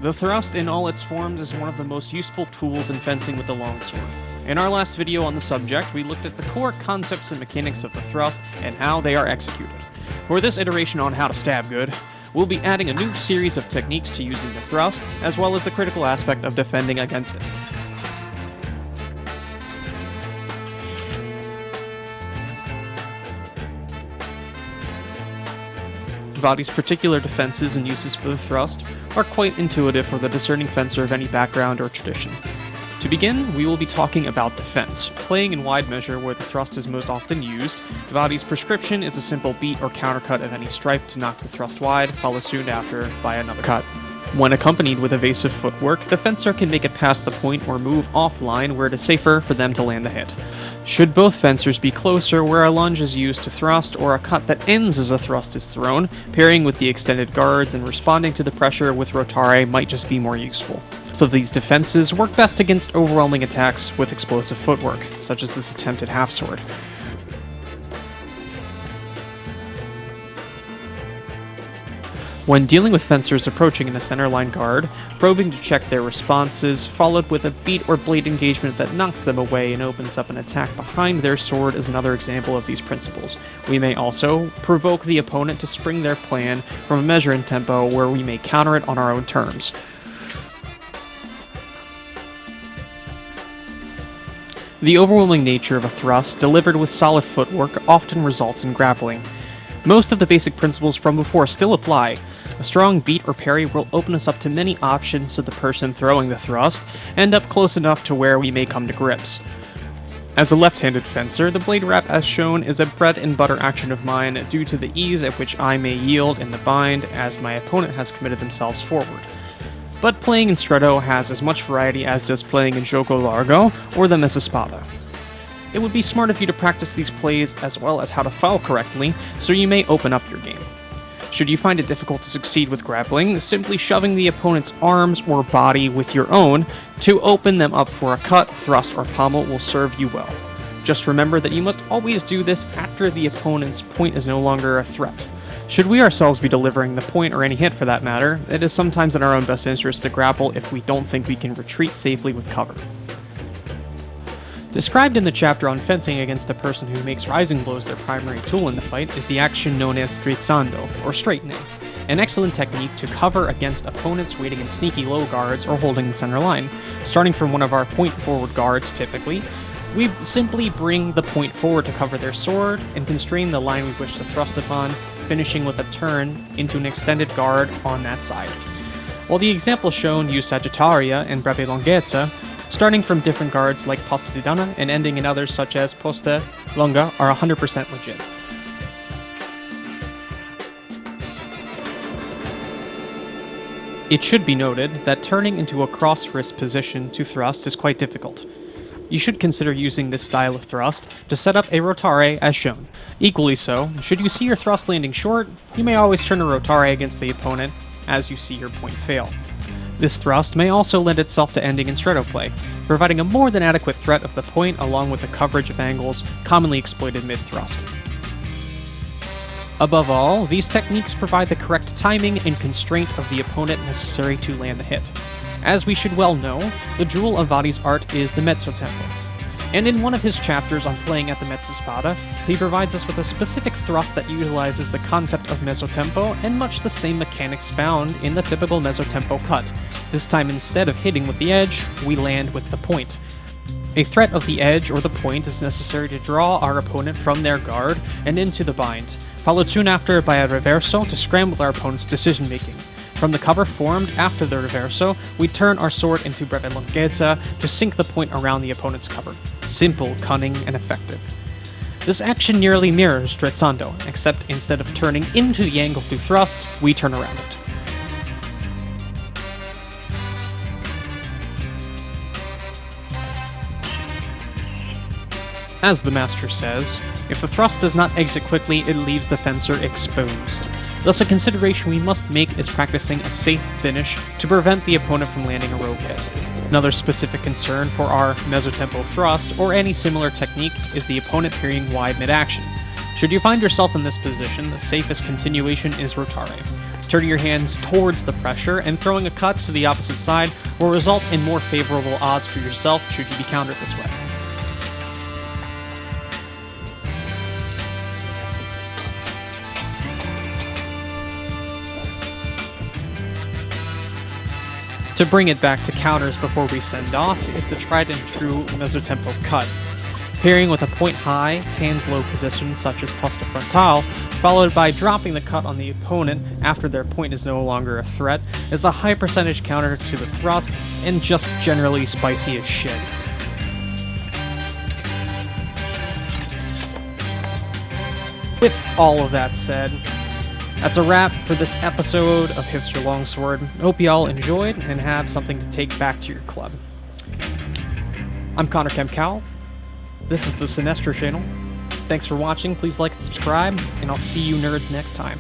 The thrust in all its forms is one of the most useful tools in fencing with the longsword. In our last video on the subject, we looked at the core concepts and mechanics of the thrust and how they are executed. For this iteration on how to stab good, we'll be adding a new series of techniques to using the thrust, as well as the critical aspect of defending against it. Vadi's particular defenses and uses for the thrust are quite intuitive for the discerning fencer of any background or tradition. To begin, we will be talking about defense, playing in wide measure where the thrust is most often used. Vadi's prescription is a simple beat or countercut of any stripe to knock the thrust wide, followed soon after by another cut. When accompanied with evasive footwork, the fencer can make it past the point or move offline where it is safer for them to land the hit. Should both fencers be closer, where a lunge is used to thrust or a cut that ends as a thrust is thrown, pairing with the extended guards and responding to the pressure with rotare might just be more useful. So these defenses work best against overwhelming attacks with explosive footwork, such as this attempted half-sword. When dealing with fencers approaching in a centerline guard, probing to check their responses, followed with a beat or blade engagement that knocks them away and opens up an attack behind their sword is another example of these principles. We may also provoke the opponent to spring their plan from a measure in tempo where we may counter it on our own terms. The overwhelming nature of a thrust delivered with solid footwork often results in grappling. Most of the basic principles from before still apply. A strong beat or parry will open us up to many options so the person throwing the thrust end up close enough to where we may come to grips. As a left-handed fencer, the blade wrap as shown is a bread and butter action of mine due to the ease at which I may yield in the bind as my opponent has committed themselves forward. But playing in Stretto has as much variety as does playing in Gioco Largo or the Mezza Spada. It would be smart of you to practice these plays as well as how to foul correctly, so you may open up your game. Should you find it difficult to succeed with grappling, simply shoving the opponent's arms or body with your own to open them up for a cut, thrust, or pommel will serve you well. Just remember that you must always do this after the opponent's point is no longer a threat. Should we ourselves be delivering the point or any hit for that matter, it is sometimes in our own best interest to grapple if we don't think we can retreat safely with cover. Described in the chapter on fencing against a person who makes rising blows their primary tool in the fight is the action known as drizzando, or straightening, an excellent technique to cover against opponents waiting in sneaky low guards or holding the center line. Starting from one of our point forward guards typically, we simply bring the point forward to cover their sword and constrain the line we wish to thrust upon, finishing with a turn into an extended guard on that side. While the examples shown use Sagittaria and Breve Longhezza, starting from different guards like Posta di Donna and ending in others such as Posta Longa are 100% legit. It should be noted that turning into a cross-wrist position to thrust is quite difficult. You should consider using this style of thrust to set up a rotare as shown. Equally so, should you see your thrust landing short, you may always turn a rotare against the opponent as you see your point fail. This thrust may also lend itself to ending in Stretto play, providing a more than adequate threat of the point along with the coverage of angles commonly exploited mid-thrust. Above all, these techniques provide the correct timing and constraint of the opponent necessary to land the hit. As we should well know, the jewel of Vadi's art is the mezzo tempo. And in one of his chapters on playing at the Mezza Spada, he provides us with a specific thrust that utilizes the concept of mezzotempo and much the same mechanics found in the typical mezzotempo cut. This time instead of hitting with the edge, we land with the point. A threat of the edge or the point is necessary to draw our opponent from their guard and into the bind, followed soon after by a reverso to scramble our opponent's decision-making. From the cover formed after the reverso, we turn our sword into Breve Longhezza to sink the point around the opponent's cover. Simple, cunning, and effective. This action nearly mirrors drizzando, except instead of turning into the angle through thrust, we turn around it. As the master says, if the thrust does not exit quickly, it leaves the fencer exposed. Thus, a consideration we must make is practicing a safe finish to prevent the opponent from landing a rogue hit. Another specific concern for our mezzotempo thrust or any similar technique is the opponent parrying wide mid-action. Should you find yourself in this position, the safest continuation is rotare. Turning your hands towards the pressure and throwing a cut to the opposite side will result in more favorable odds for yourself should you be countered this way. To bring it back to counters before we send off is the tried and true mezzotempo cut. Pairing with a point-high, hands-low position such as posta frontale, followed by dropping the cut on the opponent after their point is no longer a threat, is a high percentage counter to the thrust and just generally spicy as shit. With all of that said, that's a wrap for this episode of Hipster Longsword. Hope you all enjoyed and have something to take back to your club. I'm Connor Kemp-Cowell. This is the Sinestro channel. Thanks for watching, please like and subscribe, and I'll see you nerds next time.